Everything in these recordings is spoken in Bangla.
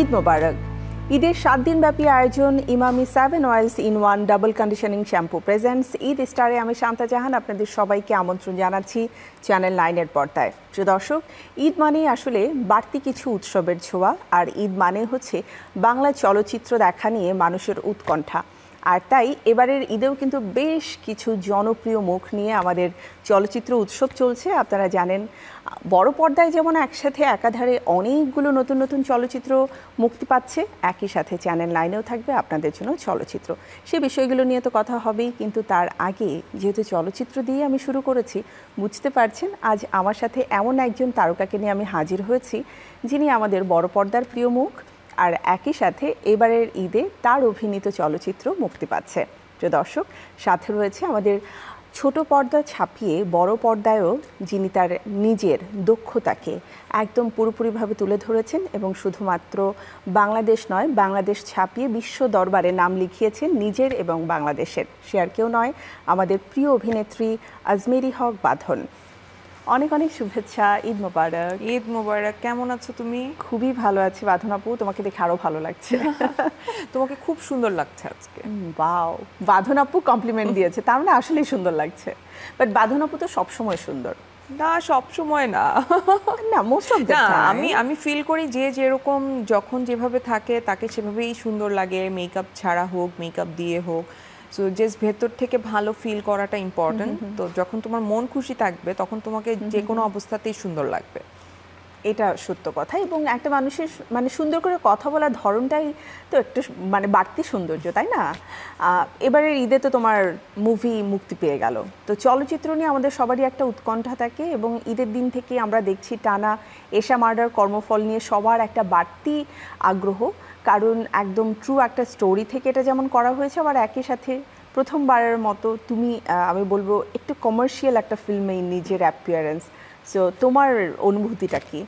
ঈদ মোবারক। ঈদের 7 দিনব্যাপী আয়োজন Emami 7 oils in 1 double conditioning shampoo presents Eid স্টারে। আমি শান্তা জাহান আপনাদের সবাইকে আমন্ত্রণ জানাচ্ছি চ্যানেল 9-এর পর্দায়। প্রিয় দর্শক, ঈদ মানে আসলে বাড়তি কিছু উৎসবের ছোঁয়া, আর ঈদ মানে হচ্ছে বাংলা চলচ্চিত্র দেখা নিয়ে মানুষের উৎকণ্ঠা। আর তাই এবারের ঈদেও কিন্তু বেশ কিছু জনপ্রিয় মুখ নিয়ে আমাদের চলচ্চিত্র উৎসব চলছে। আপনারা জানেন, বড় পর্দায় যেমন একসাথে একাধারে অনেকগুলো নতুন নতুন চলচ্চিত্র মুক্তি পাচ্ছে, একই সাথে চ্যানেল 9-এও থাকবে আপনাদের জন্য চলচ্চিত্র। সে বিষয়গুলো নিয়ে তো কথা হবেই, কিন্তু তার আগে যেহেতু চলচ্চিত্র দিয়ে আমি শুরু করেছি, বুঝতে পারছেন আজ আমার সাথে এমন একজন তারকাকে নিয়ে আমি হাজির হয়েছি, যিনি আমাদের বড় পর্দার প্রিয় মুখ, আর একই সাথে এবারের ঈদে তার অভিনীত চলচ্চিত্র মুক্তি পাচ্ছে। প্রিয় দর্শক, সাথে রয়েছে আমাদের ছোট পর্দা ছাপিয়ে বড় পর্দায়ও যিনি তার নিজের দক্ষতাকে একদম পুরোপুরিভাবে তুলে ধরেছেন এবং শুধুমাত্র বাংলাদেশ নয়, বাংলাদেশ ছাপিয়ে বিশ্ব দরবারে নাম লিখিয়েছেন নিজের এবং বাংলাদেশের। সে আর কেউ নয়, আমাদের প্রিয় অভিনেত্রী আজমেরি হক বাঁধন। অনেক অনেক শুভেচ্ছা, ঈদ মোবারক। ঈদ মোবারক। কেমন আছো তুমি? খুবই ভালো আছি বাঁধন আপু, তোমাকে দেখে আরো ভালো লাগছে। তোমাকে খুব সুন্দর লাগছে আজকে। ওয়াও, বাঁধন আপু কমপ্লিমেন্ট দিয়েছে, তার মানে আসলেই সুন্দর লাগছে। বাট বাঁধন আপু তো সবসময় সুন্দর না, সব সময় না, না মোস্ট অফ দ্য টাইম। আমি ফিল করি যে যেরকম যখন যেভাবে থাকে তাকে সেভাবেই সুন্দর লাগে, মেকআপ ছাড়া হোক মেকআপ দিয়ে হোক। সো জাস্ট ভেতর থেকে ভালো ফিল করাটা ইম্পর্টেন্ট। তো যখন তোমার মন খুশি থাকবে তখন তোমাকে যে কোনো অবস্থাতেই সুন্দর লাগবে, এটা সত্য কথা। এবং একটা মানুষের মানে সুন্দর করে কথা বলার ধরনটাই তো একটু মানে বাড়তি সৌন্দর্য, তাই না? এবারের ঈদে তো তোমার মুভি মুক্তি পেয়ে গেল, তো চলচ্চিত্র নিয়ে আমাদের সবারই একটা উৎকণ্ঠা থাকে এবং ঈদের দিন থেকে আমরা দেখছি টানা এশা মার্ডার কর্মফল নিয়ে সবার একটা বাড়তি আগ্রহ, কারণ একদম ট্রু একটা স্টোরি থেকে এটা যেমন করা হয়েছে, আবার একই সাথে প্রথমবারের মতো তুমি আমি বলবো একটু কমার্শিয়াল একটা ফিল্মে নিজের অ্যাপিয়ারেন্স। সো তোমার অনুভূতিটা কি?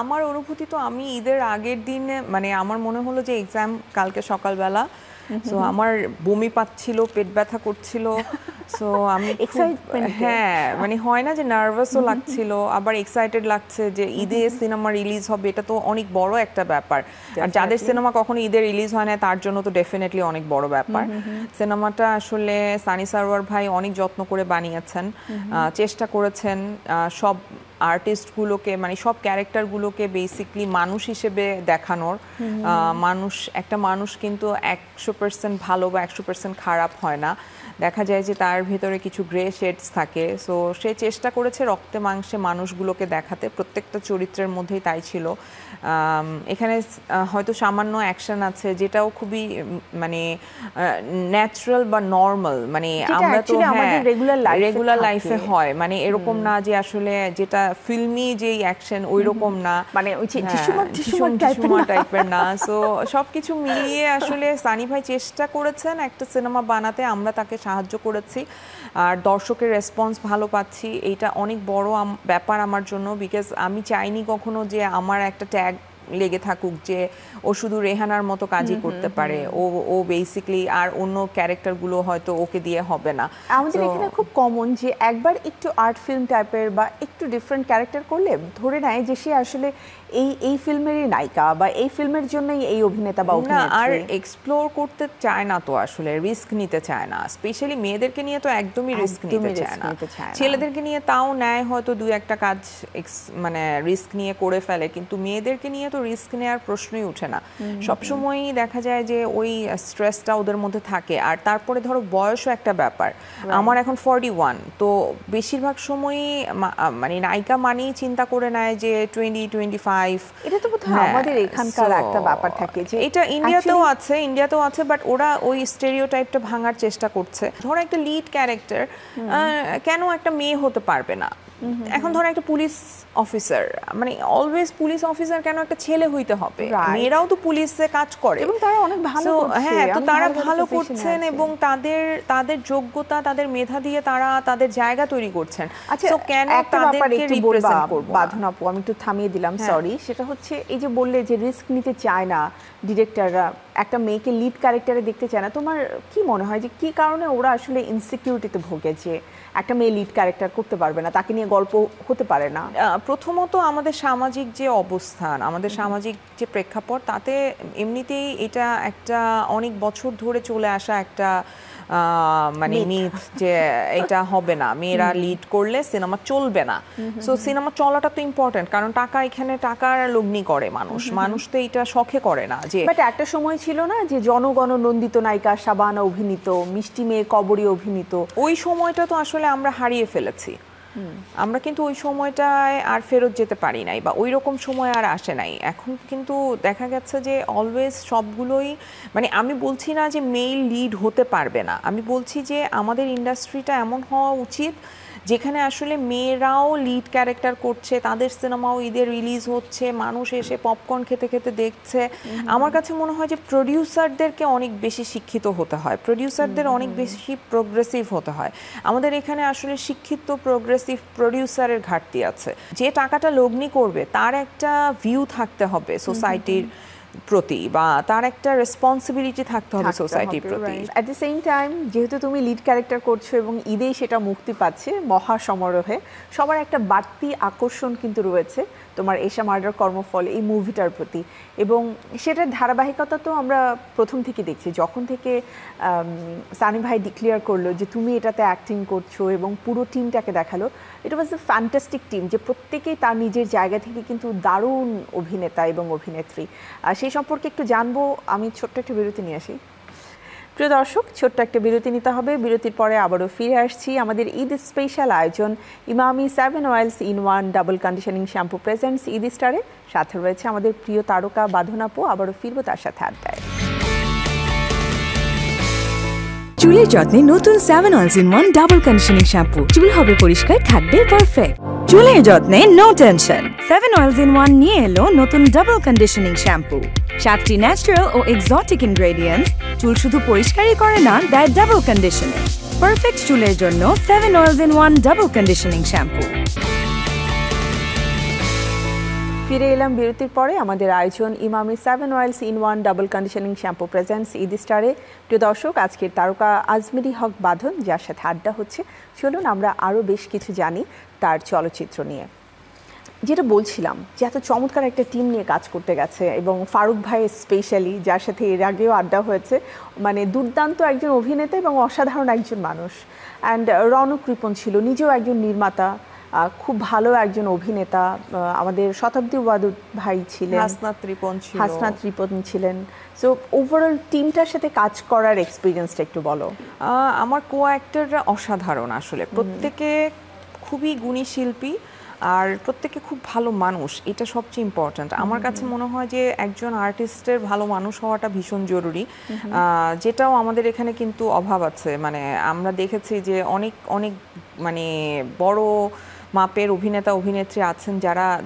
আমার অনুভূতি তো, আমি ঈদের আগের দিনে মানে আমার মনে হলো যে এক্সাম কালকে সকালবেলা, সো আমার বমি পাচ্ছিল, পেট ব্যথা করছিল, সো আমি হ্যাঁ মানে হয় না যে নার্ভাসও লাগছিল, আবার এক্সাইটেড লাগছে যে ঈদে সিনেমা রিলিজ হবে, এটা তো অনেক বড় একটা ব্যাপার। আর যাদের সিনেমা কখনো ঈদে রিলিজ হয় না তার জন্য তো ডেফিনেটলি অনেক বড় ব্যাপার। সিনেমাটা আসলে সানি সারোয়ার ভাই অনেক যত্ন করে বানিয়েছেন, চেষ্টা করেছেন সব আর্টিস্টগুলোকে মানে সব ক্যারেক্টারগুলোকে বেসিকলি মানুষ হিসেবে দেখানোর। মানুষ, একটা মানুষ কিন্তু 100% ভালো বা 100% খারাপ হয় না, দেখা যায় যে তার ভেতরে কিছু গ্রে শেডস থাকে। সো সে চেষ্টা করেছে রক্তে মাংসে মানুষগুলোকে দেখাতে, প্রত্যেকটা চরিত্রের মধ্যেই তাই ছিল। এখানে হয়তো সামান্য অ্যাকশন আছে যেটাও খুবই মানে ন্যাচারাল বা নর্মাল, মানে আমরা তো রেগুলার লাইফে হয়, মানে এরকম না যে আসলে যেটা ফিল্মি যেই অ্যাকশন ওই রকম না, মানে ওই টাইপের না। সো সবকিছু মিলিয়ে আসলে সানি ভাই চেষ্টা করেছেন একটা সিনেমা বানাতে, আমরা তাকে সাহায্য করেছি, আর দর্শকের রেসপন্স ভালো পাচ্ছি, এইটা অনেক বড় ব্যাপার আমার জন্য। বিকজ আমি চাইনি কখনো যে আমার একটা ট্যাগ লেগে থাকুক যে ও শুধু রেহানার মতো কাজই করতে পারে, ও বেসিক্যালি আর অন্য ক্যারেক্টারগুলো হয়তো ওকে দিয়ে হবে না। আমাদের এখানে খুব কমন যে একবার একটু আর্ট ফিল্ম টাইপের বা একটু ডিফারেন্ট ক্যারেক্টার করলে ধরে নেয় যে সে আসলে এই ফিল্মেরই নায়িকা বা এই ফিল্মের জন্যই এই অভিনেতা বা অভিনেত্রী। আর এক্সপ্লোর করতে চায় না, তো আসলে রিস্ক নিতে চায় না, স্পেশালি মেয়েদেরকে নিয়ে তো একদমই রিস্ক নিতে চায় না। ছেলেদেরকে নিয়ে তাও নেয় হয়তো দুই একটা কাজ মানে রিস্ক নিয়ে করে ফেলে, কিন্তু মেয়েদেরকে নিয়ে তো রিস্ক নেওয়ার প্রশ্নই উঠে না। সবসময়ই দেখা যায় যে ওই স্ট্রেসটা ওদের মধ্যে থাকে। আর তারপরে ধরো বয়সও একটা ব্যাপার, আমার এখন 41, তো বেশিরভাগ সময়ই মানে নায়িকা মানেই চিন্তা করে নেয় যে 20-25। এটা তো বোধহয় আমাদের এখানকার একটা ব্যাপার থাকে যে এটা ইন্ডিয়াতেও আছে, বাট ওরা ওই স্টেরিওটাইপটা ভাঙার চেষ্টা করছে। ধরো একটা লিড ক্যারেক্টার কেন একটা মেয়ে হতে পারবে না? এখন ধরো একটা পুলিশ অফিসার, মানে অলওয়েজ পুলিশ অফিসার কেন একটা ছেলে হইতে হবে? মেয়েরাও তো পুলিশে কাজ করে এবং তারা অনেক ভালো করছে। হ্যাঁ, তো তারা ভালো করছেন এবং তাদের যোগ্যতা, তাদের মেধা দিয়ে তারা তাদের জায়গা তৈরি করছেন। আচ্ছা, কেন তাদেরকে রিপ্রেজেন্ট করব? বাঁধন আপু, আমি একটু থামিয়ে দিলাম, সরি। সেটা হচ্ছে এই যে বললে যে রিস্ক নিতে চায় না ডিরেক্টররা, একটা মেয়েকে লিড ক্যারেক্টারে দেখতে চায় না, তোমার কি মনে হয় যে কি কারণে ওরা আসলে ইনসিকিউরিটিতে ভোগে যে একটা মেয়ে লিড ক্যারেক্টার করতে পারবে না, তাকে নিয়ে গল্প হতে পারে না? প্রথমত আমাদের সামাজিক যে অবস্থান, আমাদের সামাজিক যে প্রেক্ষাপট, তাতে এমনিতেই এটা একটা অনেক বছর ধরে চলে আসা একটা মানে মিথ যে এটা হবে না, মেয়েরা লিড করলে সিনেমা চলবে না। সো সিনেমা চলাটা তো ইম্পর্টেন্ট, কারণ টাকা, এখানে টাকার লগ্নি করে মানুষ তো এটা শখে করে না। যে বাট একটা সময় ছিল না যে জনগণ নন্দিত নায়িকা শাবানা অভিনীত, মিষ্টি মেয়ে কবরী অভিনীত, ওই সময়টা তো আসলে আমরা হারিয়ে ফেলেছি। আমরা কিন্তু ওই সময়টায় আর ফেরত যেতে পারি নাই, বা ওই রকম সময় আর আসে নাই। এখন কিন্তু দেখা গেছে যে অলওয়েজ সবগুলোই, মানে আমি বলছি না যে মেল লিড হতে পারবে না, আমি বলছি যে আমাদের ইন্ডাস্ট্রিটা এমন হওয়া উচিত যেখানে আসলে মেয়েরাও লিড ক্যারেক্টার করছে, তাদের সিনেমাও ঈদে রিলিজ হচ্ছে, মানুষ এসে পপকর্ন খেতে খেতে দেখছে। আমার কাছে মনে হয় যে প্রডিউসারদেরকে অনেক বেশি শিক্ষিত হতে হয়, প্রডিউসারদের অনেক বেশি প্রোগ্রেসিভ হতে হয়। আমাদের এখানে আসলে শিক্ষিত প্রোগ্রেসিভ প্রডিউসারের ঘাটতি আছে। যে টাকাটা লগ্নি করবে তার একটা ভিউ থাকতে হবে সোসাইটির প্রতি, বা তার একটা রেসপন্সিবিলিটি থাকতে হবে সোসাইটির প্রতি। অ্যাট দ্য সেম টাইম যেহেতু তুমি লিড ক্যারেক্টার করছো এবং ঈদেই সেটা মুক্তি পাচ্ছে মহা সমারোহে, সবার একটা বাড়তি আকর্ষণ কিন্তু রয়েছে তোমার এশা মার্ডার কর্মফল এই মুভিটার প্রতি, এবং সেটার ধারাবাহিকতা তো আমরা প্রথম থেকে দেখছি। যখন থেকে সানি ভাই ডিক্লেয়ার করলো যে তুমি এটাতে অ্যাক্টিং করছো এবং পুরো টিমটাকে দেখালো, ইট ওয়াজ এ ফ্যান্টাস্টিক টিম, যে প্রত্যেকেই তার নিজের জায়গা থেকে কিন্তু দারুণ অভিনেতা এবং অভিনেত্রী। সেই সম্পর্কে একটু জানবো। আমি ছোট্ট একটা বিরতি নিয়ে আসি। প্রিয় দর্শক, ছোট্ট একটা বিরতি নিতে হবে, বিরতির পরে আবারও ফিরে আসছি। আমাদের ঈদ স্পেশাল আয়োজন Emami 7 oils in 1 double conditioning shampoo presents Eid স্টারে। সাথে রয়েছে আমাদের প্রিয় তারকা বাঁধন আপু। আবারও ফিরবো তার সাথে আড্ডায়। চুলের যত্নে নতুন 7 oils in 1 double conditioning shampoo. চুল হবে পরিষ্কার, থাকবে পারফেক্ট। চুলের যত্নে নো টেনশন। 7 অয়েলস ইন 1 নিয়ে এলো নতুন ডাবল কন্ডিশনিং শ্যাম্পু। 7টি ন্যাচারাল ও এক্সোটিক ইনগ্রেডিয়েন্টস চুল শুধু পরিষ্কারই করে না, দেয় ডাবল কন্ডিশনিং। পারফেক্ট চুলের জন্য 7 oils in 1 double conditioning shampoo. ফিরে এলাম বিরতির পরে। আমাদের আয়োজন Emami 7 oils in 1 double conditioning shampoo presents Eid স্টারে। প্রিয় দর্শক, আজকের তারকা আজমেরি হক বাঁধন, যার সাথে আড্ডা হচ্ছে। চলুন আমরা আরও বেশ কিছু জানি তার চলচ্চিত্র নিয়ে। যেটা বলছিলাম যে এত চমৎকার একটা টিম নিয়ে কাজ করতে গেছে, এবং ফারুক ভাই স্পেশালি, যার সাথে এর আগেও আড্ডা হয়েছে, মানে দুর্দান্ত একজন অভিনেতা এবং অসাধারণ একজন মানুষ। অ্যান্ড রনক রিপন ছিল, নিজেও একজন নির্মাতা, খুব ভালো একজন অভিনেতা। আমাদের শতাব্দী ওয়াদুদ ভাই ছিলেন, হাসনাত রিপন ছিলেন। সো ওভারঅল টিমটার সাথে কাজ করার এক্সপিরিয়েন্সটা একটু বলো। আমার কো অ্যাক্টররা অসাধারণ আসলে, প্রত্যেকে খুবই গুণী শিল্পী, আর প্রত্যেকে খুব ভালো মানুষ। এটা সবচেয়ে ইম্পর্ট্যান্ট। আমার কাছে মনে হয় যে একজন আর্টিস্টের ভালো মানুষ হওয়াটা ভীষণ জরুরি, যেটাও আমাদের এখানে কিন্তু অভাব আছে। মানে আমরা দেখেছি যে অনেক অনেক মানে বড় মাপের অভিনেতা অভিনেত্রী আছেন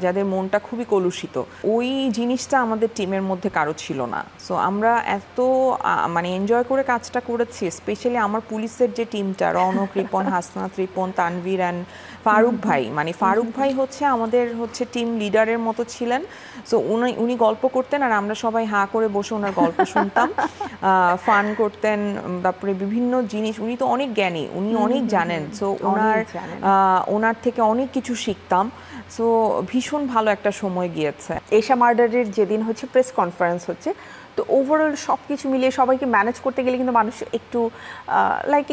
যাদের মনটা খুবই কলুষিত। ওই জিনিসটা আমাদের টিমের মধ্যে কারো ছিল না। সো আমরা এত মানে এনজয় করে কাজটা করেছি। স্পেশালি আমার পুলিশের যে টিমটা, রনক রিপন, হাসনাত রিপন, তানভীর অ্যান্ড ফারুক ভাই, মানে ফারুক ভাই হচ্ছে আমাদের টিম লিডারের মতো ছিলেন। সো উনি গল্প করতেন আর আমরা সবাই হাঁ করে বসে ওনার গল্প শুনতাম, ফান করতেন। তারপরে বিভিন্ন জিনিস, উনি তো অনেক জ্ঞানী, উনি অনেক জানেন। সো ওনার থেকে অনেক কিছু শিখতাম। সো ভীষণ ভালো একটা সময় গিয়েছে। এশা মার্ডারের যেদিন হচ্ছে প্রেস কনফারেন্স হচ্ছে, তো ওভারঅল সব কিছু মিলিয়ে সবাইকে ম্যানেজ করতে গেলে কিন্তু মানুষ একটু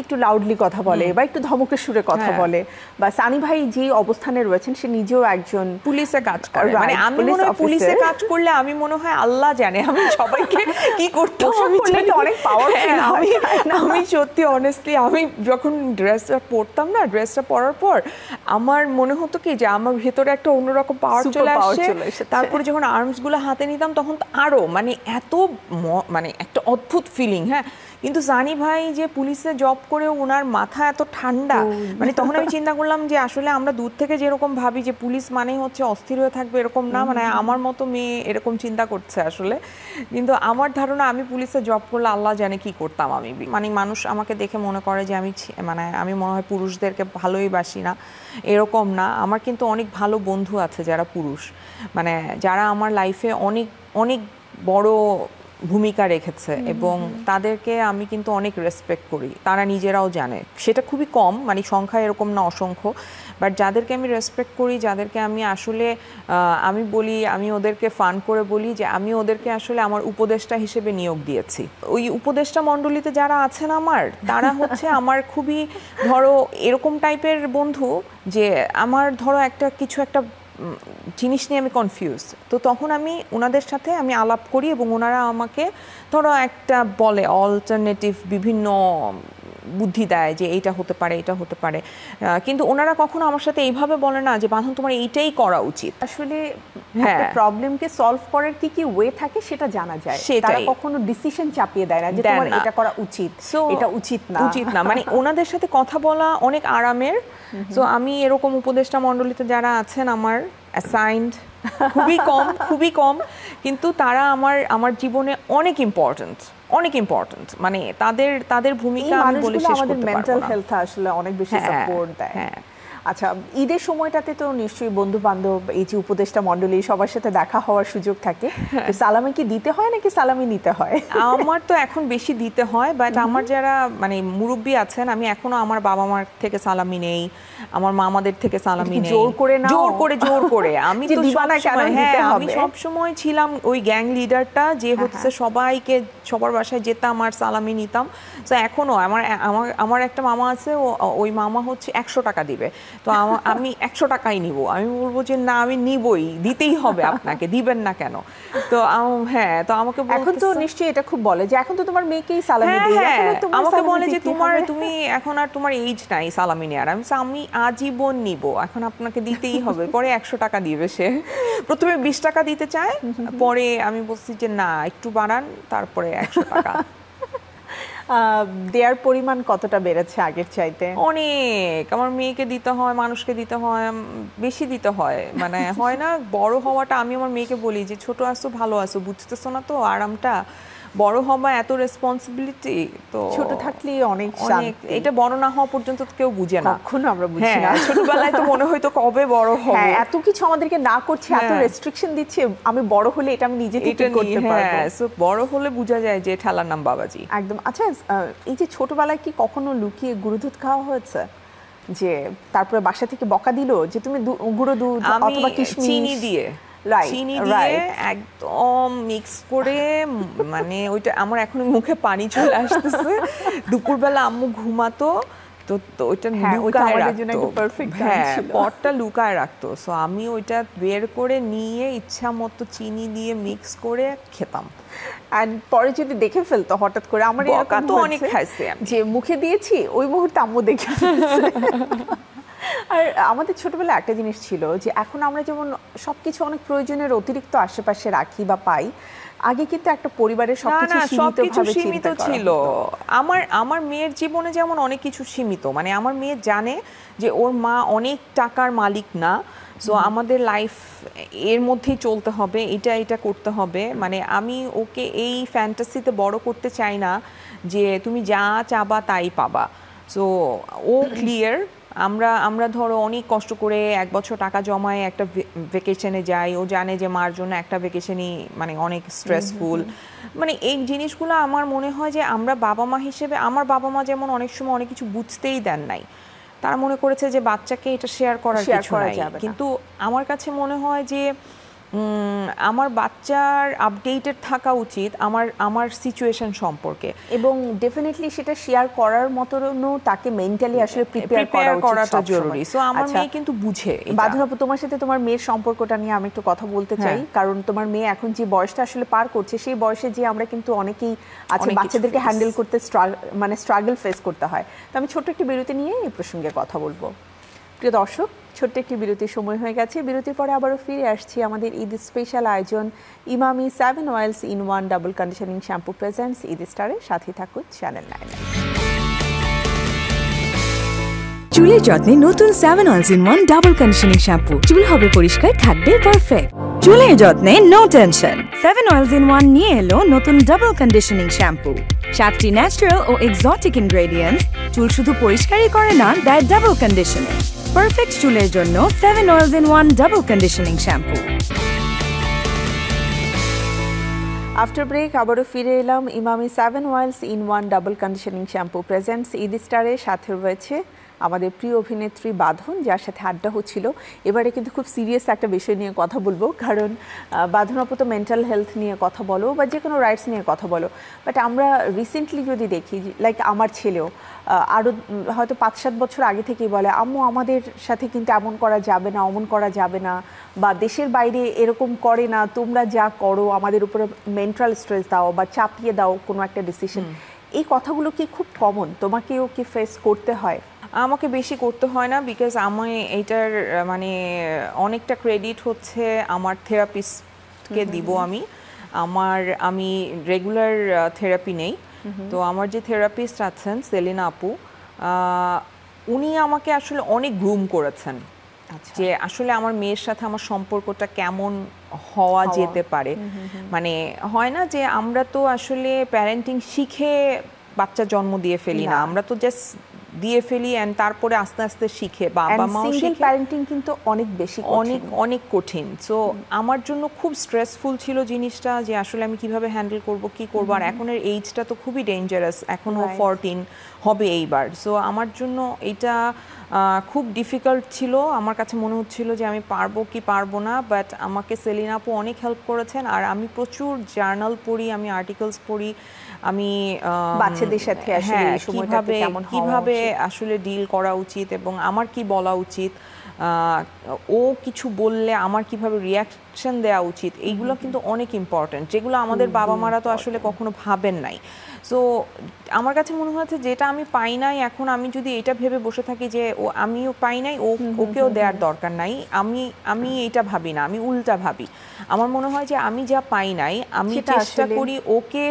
একটু লাউডলি কথা বলে বা একটু ধমকের সুরে কথা বলে। বা সানি ভাই যে অবস্থানে রয়েছেন, সে নিজেও একজন পুলিশে কাজ করে। মানে আমি মনে হয় পুলিশে কাজ করলে আমি মনে হয় আল্লাহ জানে আমি সবাইকে কি করতে অনেক পাওয়ারফুল। আমি সত্যি অনেস্টলি, আমি যখন ড্রেসটা পরতাম না, ড্রেসটা পরার পর আমার মনে হতো কি যে আমার ভেতরে একটা অন্যরকম পাওয়ার চলে আসছে। তারপরে যখন আর্মসগুলো হাতে নিতাম তখন তো আরো এত একটা অদ্ভুত ফিলিং। হ্যাঁ, কিন্তু সানি ভাই যে পুলিশে জব করে ওনার মাথা এত ঠান্ডা, তখন আমি চিন্তা করলাম যে আসলে আমরা দূর থেকে যেরকম ভাবি যে পুলিশ মানেই হচ্ছে অস্থির হয়ে থাকবে, এরকম না। আমার মতো মেয়ে এরকম চিন্তা করছে আসলে। কিন্তু আমার ধারণা, আমি পুলিশে জব করলে আল্লাহ জানে কি করতাম আমি। মানুষ আমাকে দেখে মনে করে যে আমি মনে হয় পুরুষদেরকে ভালোই বাসি না, এরকম না। আমার কিন্তু অনেক ভালো বন্ধু আছে যারা পুরুষ, যারা আমার লাইফে অনেক অনেক বড় ভূমিকা রেখেছে এবং তাদেরকে আমি কিন্তু অনেক রেসপেক্ট করি, তারা নিজেরাও জানে। সেটা খুবই কম, মানে সংখ্যা এরকম না অসংখ্য, বাট যাদেরকে আমি রেসপেক্ট করি, যাদেরকে আমি আসলে আমি বলি, আমি ওদেরকে ফান করে বলি যে আমি ওদেরকে আসলে আমার উপদেষ্টা হিসেবে নিয়োগ দিয়েছি। ওই উপদেষ্টা মণ্ডলীতে যারা আছেন আমার, তারা হচ্ছে আমার খুবই ধরো এরকম টাইপের বন্ধু যে আমার ধরো কিছু একটা জিনিস নিয়ে আমি কনফিউজ, তো তখন আমি ওনাদের সাথে আমি আলাপ করি এবং ওনারা আমাকে ধরো একটা বলে অল্টারনেটিভ বিভিন্ন বুদ্ধি দেয় যে এইটা হতে পারে, এটা হতে পারে, কিন্তু ওনারা কখনো আমার সাথে এইভাবে বলে না যে বাঁধন তোমার এইটাই করা উচিত। আসলে একটা প্রবলেমকে সলভ করার কি কি ওয়ে থাকে সেটা জানা যায়, তারা কখনো ডিসিশন চাপিয়ে দেয় না যে তোমার এটা করা উচিত, এটা উচিত না মানে ওনাদের সাথে কথা বলা অনেক আরামের। সো আমি এরকম উপদেষ্টা মণ্ডলীতে যারা আছেন আমার অ্যাসাইন্ড খুবই কম, কিন্তু তারা আমার জীবনে অনেক ইম্পর্টেন্ট, মানে তাদের ভূমিকা আমি বলে শেষ করতে পারবো না। মেন্টাল হেলথ আসলে অনেক বেশি সাপোর্ট দেয়। আচ্ছা, ঈদের সময়টাতে তো নিশ্চয়ই বন্ধু বান্ধব, এই যে উপদেষ্টা মণ্ডলী, সবার সাথে দেখা হওয়ার সুযোগ থাকে, সালামি কি দিতে হয় নাকি সালামি নিতে হয়? আমার তো এখন বেশি দিতে হয়, বাট আমার যারা মানে মুরব্বী আছেন, আমি এখনো আমার বাবা মার থেকে সালামি নেই, আমার মামাদের থেকে সালামি নেই, জোর করে আমি তো আমি সবসময় ছিলাম ওই গ্যাং লিডারটা যে হচ্ছে সবাইকে সবার বাসায় যেতাম আর সালামি নিতাম। তো এখনো আমার একটা মামা আছে, ওই মামা হচ্ছে 100 টাকা দিবে, তো আমি 100 টাকাই নিব, আমি বলবো যে না আমি নিবই, দিতেই হবে আপনাকে, দিবেন না কেন? তো তো আমাকে এখন তো নিশ্চয়ই এটা খুব বলে যে এখন তো তোমার মেয়েকেই সালামি দিই, আমাকে বলে যে তুমি এখন আর তোমার এইজ নাই সালামি নেওয়ার। আমি আজীবন নিব, এখন আপনাকে দিতেই হবে। পরে 100 টাকা দিবে সে, প্রথমে 20 টাকা দিতে চায়, পরে আমি বলছি যে না একটু বাড়ান, তারপরে 100 টাকা। দেয়ার পরিমাণ কতটা বেড়েছে আগের চাইতে? অনেক, আমার মেয়েকে দিতে হয়, মানুষকে দিতে হয়, বেশি দিতে হয়, মানে হয় না বড় হওয়াটা। আমি আমার মেয়েকে বলি যে ছোট আসো ভালো আসো, বুঝতেছো না তো আরামটা, বড় হওয়া এত রেসপন্সিবিলিটি, তো ছোট থাকলেই অনেক শান্তি। এটা বড় না হওয়া পর্যন্ত কেউ বুঝে না, কখনো আমরা বুঝি না। ছোটবেলায় তো মনে হয়তো কবে বড় হব, এত কিছু আমাদেরকে না করছে, এত রেস্ট্রিকশন দিচ্ছে, আমি বড় হলে এটা আমি নিজে থেকে করতে পারবো। সো বড় হলে বোঝা যায় যে ঠেলার নাম বাবাজি। একদম। আচ্ছা, এই যে ছোটবেলায় কি কখনো লুকিয়ে গুঁড়ো দুধ খাওয়া হয়েছে, যে তারপরে বাসা থেকে বকা দিল যে তুমি গুঁড়ো দুধ অথবা কিশমিশ চিনি দিয়ে একদম মিক্স করে, মানে ওইটা আমার এখন মুখে পানি চলে আসতেছে। দুপুরবেলা আম্মু ঘুমাতো, তো ওইটা লুকায় রাখতো, পটটা লুকায় রাখতো। সো আমি ওইটা বের করে নিয়ে ইচ্ছা মতো চিনি দিয়ে মিক্স করে খেতাম। আর পরে যদি দেখে ফেলতো হঠাৎ করে, আমার বকা তো অনেক খাইছে, যে মুখে দিয়েছি ওই মুহূর্তে আম্মু দেখে আর আমাদের ছোটবেলায় একটা জিনিস ছিল যে এখন আমরা যেমন সবকিছু অনেক প্রয়োজনের অতিরিক্ত আশেপাশে রাখি বা পাই, আগে কিন্তু একটা পরিবারের সবকিছু সীমিত ছিল। আমার মেয়ের জীবনে যেমন অনেক কিছু সীমিত, মানে আমার মেয়ে জানে যে ওর মা অনেক টাকার মালিক না, সো আমাদের লাইফ এর মধ্যেই চলতে হবে, এটা করতে হবে। মানে আমি ওকে এই ফ্যান্টাসিতে বড় করতে চাই না যে তুমি যা চাবা তাই পাবা। সো ও ক্লিয়ার, আমরা ধরো অনেক কষ্ট করে 1 বছর টাকা জমায় একটা ভেকেশনে যাই, ও জানে যে মার জন্য একটা ভেকেশনই মানে অনেক স্ট্রেসফুল। মানে এই জিনিসগুলো আমার মনে হয় যে আমরা বাবা মা হিসেবে, আমার বাবা মা যেমন অনেক সময় অনেক কিছু বুঝতেই দেন নাই, তারা মনে করেছে যে বাচ্চাকে এটা শেয়ার করার কিছু নাই, কিন্তু আমার কাছে মনে হয় যে আমার বাচ্চার আপডেটেড থাকা উচিত আমার সিচুয়েশন সম্পর্কে, এবং ডেফিনেটলি সেটা শেয়ার করার মতনও তাকে মেন্টালি আসলে প্রিপেয়ার করাটা জরুরি। সো আমার মেয়ে কিন্তু বুঝে। বাঁধন আপু, তোমার সাথে তোমার মেয়ের সম্পর্কটা নিয়ে আমি একটু কথা বলতে চাই, কারণ তোমার মেয়ে এখন যে বয়সটা আসলে পার করছে, সেই বয়সে যে আমরা কিন্তু অনেকেই আছে বাচ্চাদেরকে হ্যান্ডেল করতে স্ট্রাগল ফেস করতে হয়। তো আমি ছোট্ট একটি বিরতি নিয়ে এই প্রসঙ্গে কথা বলবো। প্রিয় দর্শক, ছোট্ট একটি বিরতির সময় হয়ে গেছে। বিরতির পরে আবারও ফিরে আসছি আমাদের ঈদ স্পেশাল আয়োজন Emami 7 oils in 1 double conditioning shampoo presents Eid স্টারে। সাথে থাকুন চ্যানেল 9। চুলের যত্নে নতুন 7 oils in 1 double conditioning shampoo. চুল হবে পরিষ্কার, থাকবে পারফেক্ট। চুলের যত্নে নো টেনশন। 7 অয়েলস ইন 1 নিয়ে এলো নতুন ডাবল কন্ডিশনিং শ্যাম্পু। 7টি ন্যাচারাল ও এক্সোটিক ইনগ্রেডিয়েন্টস চুল শুধু পরিষ্কারই করে না, দেয় ডাবল কন্ডিশনিং। পারফেক্ট চুলের জন্য 7 oils in 1 double conditioning shampoo. After break আবারও ফিরে এলাম। Emami 7 oils in 1 double conditioning shampoo presents Eid স্টারে। সাথে রয়েছে আমাদের প্রিয় অভিনেত্রী বাঁধন, যার সাথে আড্ডা হচ্ছিল। এবারে কিন্তু খুব সিরিয়াস একটা বিষয় নিয়ে কথা বলবো, কারণ বাঁধন আপু তো মেন্টাল হেলথ নিয়ে কথা বলো বা যে কোনো রাইটস নিয়ে কথা বলো, বাট আমরা রিসেন্টলি যদি দেখি, লাইক আমার ছেলেও আরও হয়তো 5-7 বছর আগে থেকেই বলে, আম্মু আমাদের সাথে কিন্তু এমন করা যাবে না, অমন করা যাবে না, বা দেশের বাইরে এরকম করে না, তোমরা যা করো আমাদের উপরে মেন্টাল স্ট্রেস দাও বা চাপিয়ে দাও কোনো একটা ডিসিশন। এই কথাগুলো কি খুব কমন? তোমাকেও কি ফেস করতে হয়? আমাকে বেশি করতে হয় না, বিকজ আমি এইটার মানে অনেকটা ক্রেডিট হচ্ছে আমার থেরাপিস্টকে দিব। আমি রেগুলার থেরাপি নেই, তো আমার যে থেরাপিস্ট আছেন সেলিনা আপু, উনি আমাকে আসলে অনেক গ্রুম করেছেন যে আসলে আমার মেয়ের সাথে আমার সম্পর্কটা কেমন হওয়া যেতে পারে। মানে হয় না যে আমরা তো আসলে প্যারেন্টিং শিখে বাচ্চা জন্ম দিয়ে ফেলি না, আমরা তো জাস্ট দিয়ে ফেলি এন্ড তারপরে আস্তে আস্তে শিখে বাবা মাও শিখে। প্যারেন্টিং কিন্তু অনেক বেশি অনেক কঠিন। সো আমার জন্য খুব স্ট্রেসফুল ছিল জিনিসটা, যে আসলে আমি কিভাবে হ্যান্ডেল করব, কি করব। আর এখনের এইজটা তো খুবই ডেঞ্জারাস, এখনো 14 হবে এইবার। সো আমার জন্য এটা খুব ডিফিকাল্ট ছিল। আমার কাছে মনে হচ্ছিল যে আমি পারবো কি পারবো না, বাট আমাকে সেলিনা আপু অনেক হেল্প করেছেন। আর আমি প্রচুর জার্নাল পড়ি, আমি আর্টিকেলস পড়ি, আমি বাচ্চাদের সাথে কিভাবে আসলে ডিল করা উচিত এবং আমার কি বলা উচিত, ও কিছু বললে আমার কিভাবে রিয়াকশন দেওয়া উচিত, এইগুলো কিন্তু অনেক ইম্পর্টেন্ট, যেগুলো আমাদের বাবা মারা তো আসলে কখনো ভাবেন নাই। সো আমার কাছে মনে হয়েছে যেটা আমি পাই নাই, এখন আমি যদি এটা ভেবে বসে থাকি যে আমিও পাই নাই, ওকেও দেওয়ার দরকার নাই, আমি এটা ভাবি না, আমি উল্টা ভাবি। আমার মনে হয় যে আমি যা পাই নাই, আমি চেষ্টা করি ওকে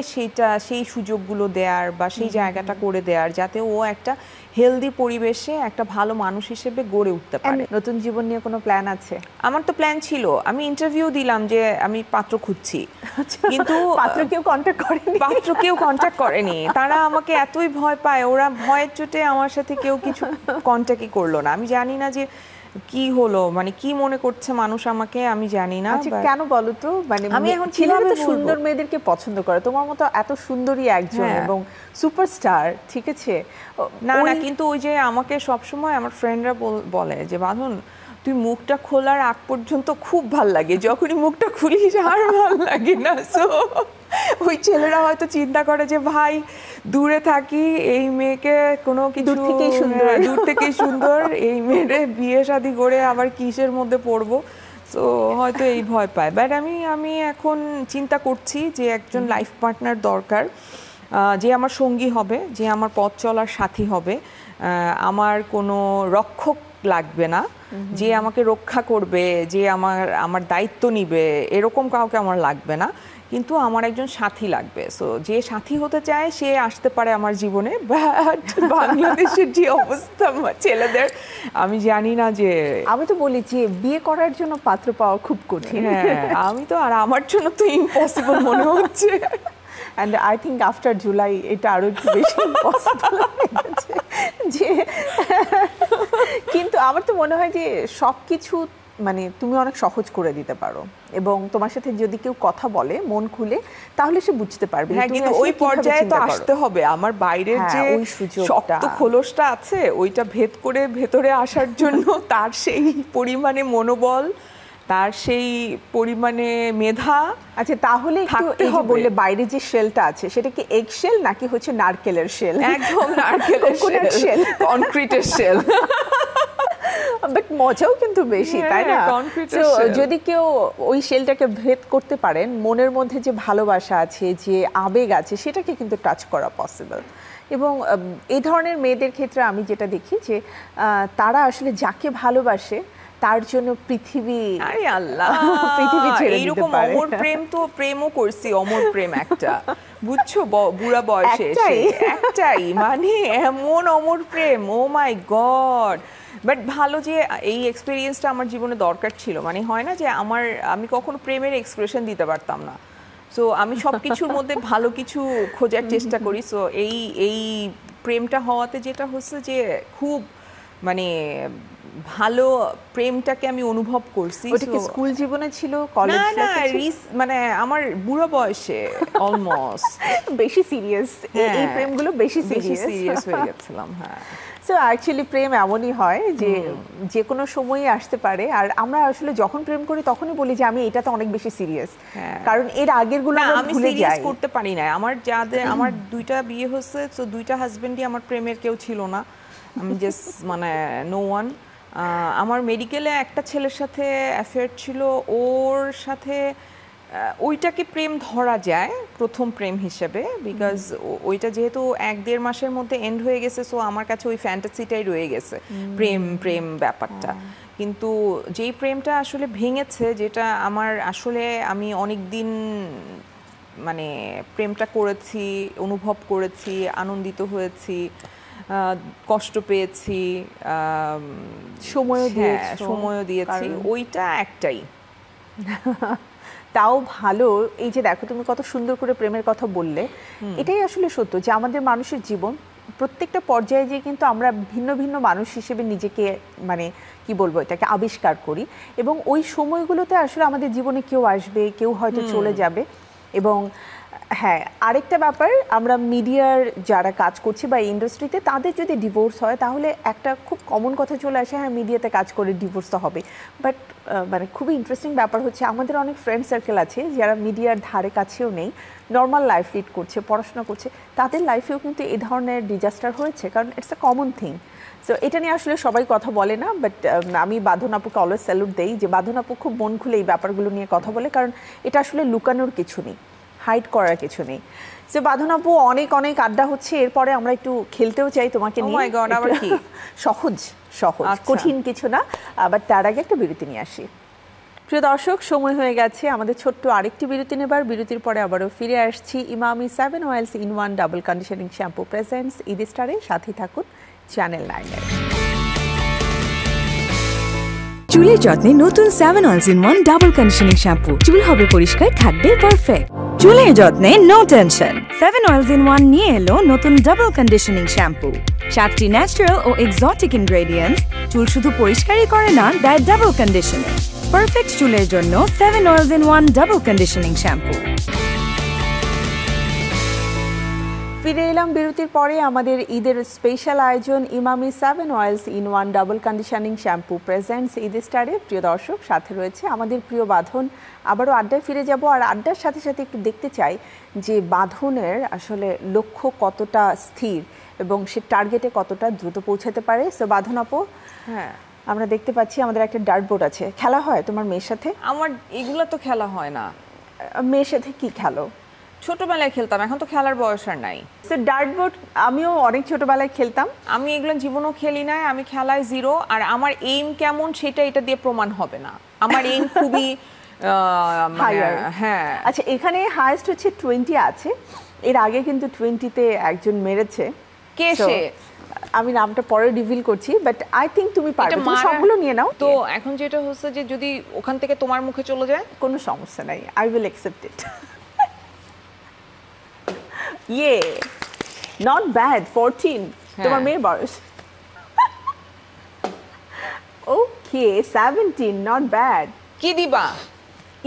সেই সুযোগগুলো দেওয়ার বা সেই জায়গাটা করে দেওয়ার, যাতে ও একটা হেলদি পরিবেশে একটা ভালো মানুষ হিসেবে গড়ে উঠতে পারে। নতুন জীবন নিয়ে কোনো প্ল্যান আছে? আমার তো প্ল্যান ছিল, আমি ইন্টারভিউ দিলাম যে আমি পাত্র খুঁজছি, কিন্তু কেউ কন্ট্যাক্ট করেনি। তারা আমাকে এতই ভয় পায়, ওরা ভয়ের চোটে আমার সাথে কেউ কিছু কন্ট্যাক্টই করলো না। আমি জানি না যে কি হলো, মানে কি মনে করছে মানুষ আমাকে, আমি জানি না। কেন বলো তো, মানে আমি এখন কিভাবে সুন্দর মেয়েদেরকে পছন্দ করে, তোমার মতো এত সুন্দরী একজন এবং সুপারস্টার, ঠিক আছে না, কিন্তু ওই যে আমাকে সবসময় আমার ফ্রেন্ডরা বলে যে বাঁধন তুই মুখটা খোলার আগ পর্যন্ত খুব ভাল লাগে, যখনই মুখটা খুলিস আর ভাল লাগে না। সো ওই ছেলেরা হয়তো চিন্তা করে যে ভাই দূরে থাকি, এই মেয়েকে কোনো কিছু দূর থেকেই সুন্দর, এই মেয়েরে বিয়ে শাদী করে আবার কিসের মধ্যে পড়বো। সো হয়তো এই ভয় পায়। বাট আমি এখন চিন্তা করছি যে একজন লাইফ পার্টনার দরকার, যে আমার সঙ্গী হবে, যে আমার পথ চলার সাথী হবে, আমার কোনো রক্ষক লাগবে না, যে আমাকে রক্ষা করবে, যে আমার দায়িত্ব নিবে, এরকম কাউকে আমার লাগবে না, কিন্তু আমার একজন সাথী লাগবে। সো যে সাথী হতে চায় সে আসতে পারে আমার জীবনে। বাট বাংলাদেশের যে অবস্থা ছেলেদের, আমি জানি না। যে আমি তো বলি যে বিয়ে করার জন্য পাত্র পাওয়া খুব কঠিন। হ্যাঁ, আমি তো, আর আমার জন্য তো ইম্পসিবল মনে হচ্ছে। And I think after July এটা আরো একটু বেশি ইম্পসিবল যে, কিন্তু আমার তো মনে হয় যে সবকিছু মানে তুমি অনেক সহজ করে দিতে পারো, এবং তোমার সাথে যদি কেউ কথা বলে মন খুলে, তাহলে সে বুঝতে পারবে। হ্যাঁ, কিন্তু ওই পর্যায়ে তো আসতে হবে। আমার বাইরের যে শক্ত খোলসটা আছে, ওইটা ভেদ করে ভেতরে আসার জন্য তার সেই পরিমাণে মনোবল, তার সেই পরিমাণে মেধা। আচ্ছা, তাহলে একটু এই যে বললে বাইরে যে শেলটা আছে, সেটা কি এগ শেল নাকি হচ্ছে নারকেলের শেল? একদম নারকেলের শেল, কনক্রিটের শেল। বাট মজাও কিন্তু বেশি, তাই না? যদি কেউ ওই শেলটাকে ভেদ করতে পারেন, মনের মধ্যে যে ভালোবাসা আছে, যে আবেগ আছে, সেটাকে কিন্তু টাচ করা পসিবল। এবং এই ধরনের মেয়েদের ক্ষেত্রে আমি যেটা দেখি যে তারা আসলে যাকে ভালোবাসে তার জন্য পৃথিবী, আরে আল্লাহ, এইরকম অমর প্রেম তো প্রেমও করছি, অমর প্রেম একটা, বুঝছো, বুড়া বয়সে একটাই, মানে এমন অমর প্রেম, ও মাই গড। বাট ভালো যে এই এক্সপিরিয়েন্সটা আমার জীবনে দরকার ছিল। মানে হয় না যে আমি কখনো প্রেমের এক্সপ্রেশন দিতে পারতাম না, সো আমি সব কিছুর মধ্যে ভালো কিছু খোঁজার চেষ্টা করি। সো এই প্রেমটা হওয়াতে যেটা হচ্ছে যে খুব মানে ভালো প্রেমটাকে আমি অনুভব করছি। ওটা কি স্কুল জীবনে ছিল, কলেজ লাইফে ছিল? মানে আমার বুড়ো বয়সে অলমোস্ট বেশি সিরিয়াস, এই প্রেমগুলো বেশি সিরিয়াস হয়ে গেছিলাম। হ্যাঁ, সো অ্যাকচুয়ালি প্রেম এমনই হয় যে কোনো সময়ই আসতে পারে। আর আমরা আসলে যখন প্রেম করি তখনই বলি যে আমি এটাতে অনেক বেশি সিরিয়াস, কারণ এর আগেরগুলো আমি সিরিয়াস করতে পারি না। আমার 2টা বিয়ে হয়েছে, তো 2টা হাজবেন্ডই আমার প্রেমের কেউ ছিল না। আমি জাস্ট মানে নো ওয়ান। আমার মেডিকেলে একটা ছেলের সাথে অ্যাফেয়ার ছিল, ওর সাথে ওইটাকে প্রেম ধরা যায় প্রথম প্রেম হিসেবে, বিকজ ওইটা যেহেতু 1-1.5 মাসের মধ্যে এন্ড হয়ে গেছে, সো আমার কাছে ওই ফ্যান্টাসিটাই রয়ে গেছে, প্রেম ব্যাপারটা। কিন্তু যেই প্রেমটা আসলে ভেঙেছে, যেটা আমার আসলে আমি অনেক দিন মানে প্রেমটা করেছি, অনুভব করেছি, আনন্দিত হয়েছি, কষ্ট পেয়েছি, সময়ও দিয়েছি, ওইটা একটাই। তাও ভালো। এই যে দেখো তুমি কত সুন্দর করে প্রেমের কথা বললে, এটাই আসলে সত্য যে আমাদের মানুষের জীবন প্রত্যেকটা পর্যায়ে যে কিন্তু আমরা ভিন্ন ভিন্ন মানুষ হিসেবে নিজেকে মানে কি বলবো এটাকে আবিষ্কার করি, এবং ওই সময়গুলোতে আসলে আমাদের জীবনে কেউ আসবে, কেউ হয়তো চলে যাবে। এবং হ্যাঁ, আরেকটা ব্যাপার, আমরা মিডিয়ার যারা কাজ করছি বা ইন্ডাস্ট্রিতে, তাদের যদি ডিভোর্স হয় তাহলে একটা খুব কমন কথা চলে আসে, হ্যাঁ মিডিয়াতে কাজ করে ডিভোর্স তো হবে। বাট মানে খুবই ইন্টারেস্টিং ব্যাপার হচ্ছে আমাদের অনেক ফ্রেন্ড সার্কেল আছে যারা মিডিয়ার ধারে কাছেও নেই, নর্মাল লাইফ লিড করছে, পড়াশোনা করছে, তাদের লাইফেও কিন্তু এই ধরনের ডিজাস্টার হয়েছে, কারণ it's a common thing. So এটা নিয়ে আসলে সবাই কথা বলে না, বাট আমি বাঁধন আপুকে অলওয়েজ স্যালুট দেই যে বাঁধন আপু খুব মন খুলে এই ব্যাপারগুলো নিয়ে কথা বলে, কারণ এটা আসলে লুকানোর কিছু নেই, হাইড করার কিছু নেই। সো বাঁধন আপু, অনেক অনেক আড্ডা হচ্ছে, এরপরে আমরা একটু খেলতেও চাই তোমাকে নিয়ে। সহজ কঠিন কিছু না, বাট তার আগে একটা বিরতি নিয়ে আসি। প্রিয় দর্শক, সময় হয়ে গেছে আমাদের ছোট্ট আরেকটি বিরতি নেবার। বিরতির পরে আবারও ফিরে আসছি Emami 7 oils in 1 double conditioning shampoo presents Eid স্টারে। সাথে থাকুন চ্যানেল 9-এর। চুলের যত্নে নতুন 7 oils in 1 double conditioning shampoo. চুল হবে পরিষ্কার, থাকবে পারফেক্ট। চুলের যত্নে নো টেনশন। 7 অয়েলস ইন 1 নিয়ে এলো নতুন ডাবল কন্ডিশনিং শ্যাম্পু। 7টি ন্যাচারাল ও এক্সোটিক ইনগ্রেডিয়েন্টস চুল শুধু পরিষ্কারই করে না, দেয় ডাবল কন্ডিশনিং। পারফেক্ট চুলের জন্য 7 oils in 1 double conditioning shampoo. ফিরে এলাম বিরতির পরে। আমাদের ঈদের স্পেশাল আয়োজন Emami 7 oils in 1 double conditioning shampoo presents Eid স্টারে। প্রিয় দর্শক, সাথে রয়েছে আমাদের প্রিয় বাঁধন। আবারও আড্ডায় ফিরে যাব, আর আড্ডার সাথে সাথে একটু দেখতে চাই যে বাঁধনের আসলে লক্ষ্য কতটা স্থির এবং সে টার্গেটে কতটা দ্রুত পৌঁছাতে পারে। সো বাঁধন আপু, হ্যাঁ, আমরা দেখতে পাচ্ছি আমাদের একটা ডার্ট বোর্ড আছে। খেলা হয় তোমার মেয়ের সাথে? আমার এগুলো তো খেলা হয় না। মেয়ের সাথে কি খেলো? ছোটবেলায় খেলতাম, এখন তো খেলার বয়স আর নাই। সো ডার্ট বোর্ড আমিও অনেক ছোটবেলায় খেলতাম। আমি এগুলো জীবনেও খেলি নাই, আমি খেলায় জিরো। আর আমার এইম কেমন সেটা এটা দিয়ে প্রমাণ হবে না। আমার এইম খুবই হ্যাঁ। আচ্ছা, এখানে হাইয়েস্ট হচ্ছে 20 আছে। এর আগে কিন্তু 20-তে একজন মেরেছে। কে সে? আমি নামটা পরে রিভিল করছি, বাট আই থিংক তুমি পারবে। তুমি সবগুলো নিয়ে নাও। তো এখন যেটা হচ্ছে যে যদি ওখান থেকে তোমার মুখে চলে যায়, কোনো সমস্যা নাই, আই উইল অ্যাকসেপ্ট ইট। ইয়ে, নট ব্যাড। 14 তোমার মেয়ের বয়স। ওকে, 17, নট ব্যাড। কি দিবা?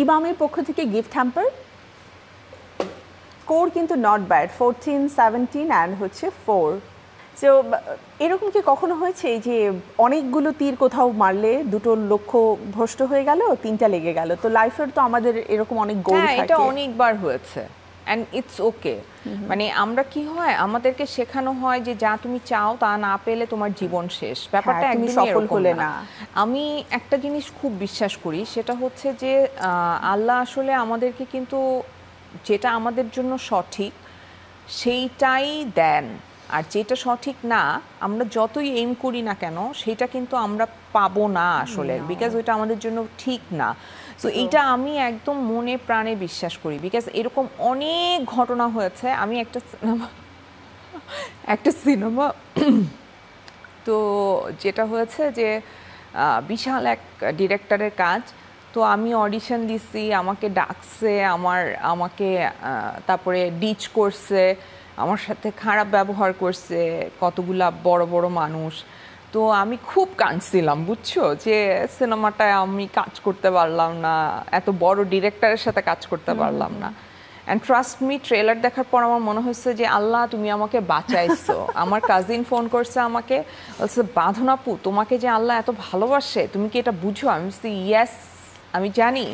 ইমামের পক্ষ থেকে গিফট হ্যাম্পার। স্কোর কিন্তু নট ব্যাড, 14, 17 অ্যান্ড হচ্ছে 4। সো এরকম কি কখনো হয়েছে যে অনেকগুলো তীর কোথাও মারলে দুটো লক্ষ্য ভ্রষ্ট হয়ে গেল, 3টা লেগে গেল? তো লাইফের তো আমাদের এরকম অনেক গোল থাকে। এটা অনেকবার হয়েছে, অ্যান্ড ইটস ওকে। মানে আমরা কি হয়, আমাদেরকে শেখানো হয় যে যা তুমি চাও তা না পেলে তোমার জীবন শেষ। ব্যাপারটা একদম সফল হলে না। আমি একটা জিনিস খুব বিশ্বাস করি, সেটা হচ্ছে যে আল্লাহ আসলে আমাদেরকে কিন্তু যেটা আমাদের জন্য সঠিক সেইটাই দেন, আর যেটা সঠিক না আমরা যতই এইম করি না কেন সেটা কিন্তু আমরা পাবো না আসলে, বিকজ ওইটা আমাদের জন্য ঠিক না। সো এইটা আমি একদম মনে প্রাণে বিশ্বাস করি, বিকজ এরকম অনেক ঘটনা হয়েছে। আমি একটা সিনেমা তো যেটা হয়েছে যে বিশাল এক ডিরেক্টরের কাজ, তো আমি অডিশন দিছি, আমাকে ডাকছে, আমাকে তারপরে ডিচ করছে, আমার সাথে খারাপ ব্যবহার করছে কতগুলা বড় বড় মানুষ। তো তো আমি খুব কাঁদছিলাম বুঝছো, যে সিনেমাটায় আমি কাজ করতে পারলাম না, এত বড় ডিরেক্টরের সাথে কাজ করতে পারলাম না। অ্যান্ড ট্রাস্ট মি, ট্রেলার দেখার পর আমার মনে হয়েছে যে আল্লাহ তুমি আমাকে বাঁচাইছো। আমার কাজিন ফোন করছে আমাকে, বলছে বাঁধন আপু তোমাকে যে আল্লাহ এত ভালোবাসে তুমি কি এটা বুঝো? আমি বলছি ইয়েস আমি জানি।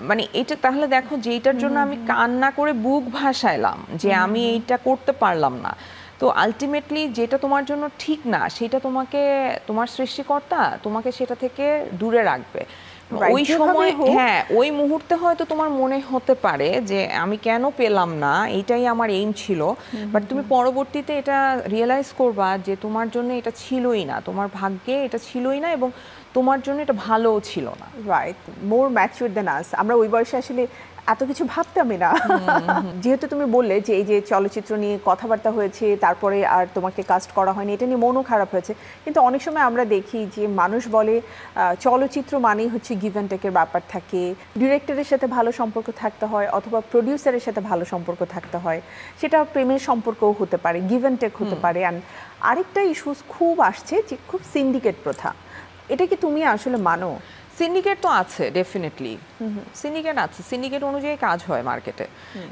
মানে এটা তাহলে দেখো যে এইটার জন্য আমি কান্না করে বুক ভাসাইলাম যে আমি এইটা করতে পারলাম না। তো আলটিমেটলি যেটা তোমার জন্য ঠিক না সেটা তোমাকে তোমার সৃষ্টিকর্তা তোমাকে সেটা থেকে দূরে রাখবে। ওই সময় হ্যাঁ ওই মুহূর্তে হয়তো তোমার মনে হতে পারে যে আমি কেন পেলাম না, এইটাই আমার এইম ছিল, বাট তুমি পরবর্তীতে এটা রিয়েলাইজ করবা যে তোমার জন্য এটা ছিলই না, তোমার ভাগ্যে এটা ছিলই না এবং তোমার জন্য এটা ভালোও ছিল না। রাইট, মোর ম্যাচিউর দেন আস। আমরা ওই বয়সে আসলে এত কিছু ভাবতামই না। যেহেতু তুমি বললে যে এই যে চলচ্চিত্র নিয়ে কথাবার্তা হয়েছে তারপরে আর তোমাকে কাস্ট করা হয়নি, এটা নিয়ে মনও খারাপ হয়েছে, কিন্তু অনেক সময় আমরা দেখি যে মানুষ বলে চলচ্চিত্র মানেই হচ্ছে গিভ অ্যান্ড টেকের ব্যাপার থাকে, ডিরেক্টরের সাথে ভালো সম্পর্ক থাকতে হয় অথবা প্রডিউসারের সাথে ভালো সম্পর্ক থাকতে হয়, সেটা প্রেমের সম্পর্কও হতে পারে, গিভ অ্যান্ড টেক হতে পারে। অ্যান্ড আরেকটা ইস্যুস খুব আসছে যে খুব সিন্ডিকেট প্রথা, এটা কি তুমি আসলে মানো? সিন্ডিকেট তো আছে, ডেফিনেটলি সিন্ডিকেট আছে, সিন্ডিকেট অনুযায়ী কাজ হয় মার্কেটে।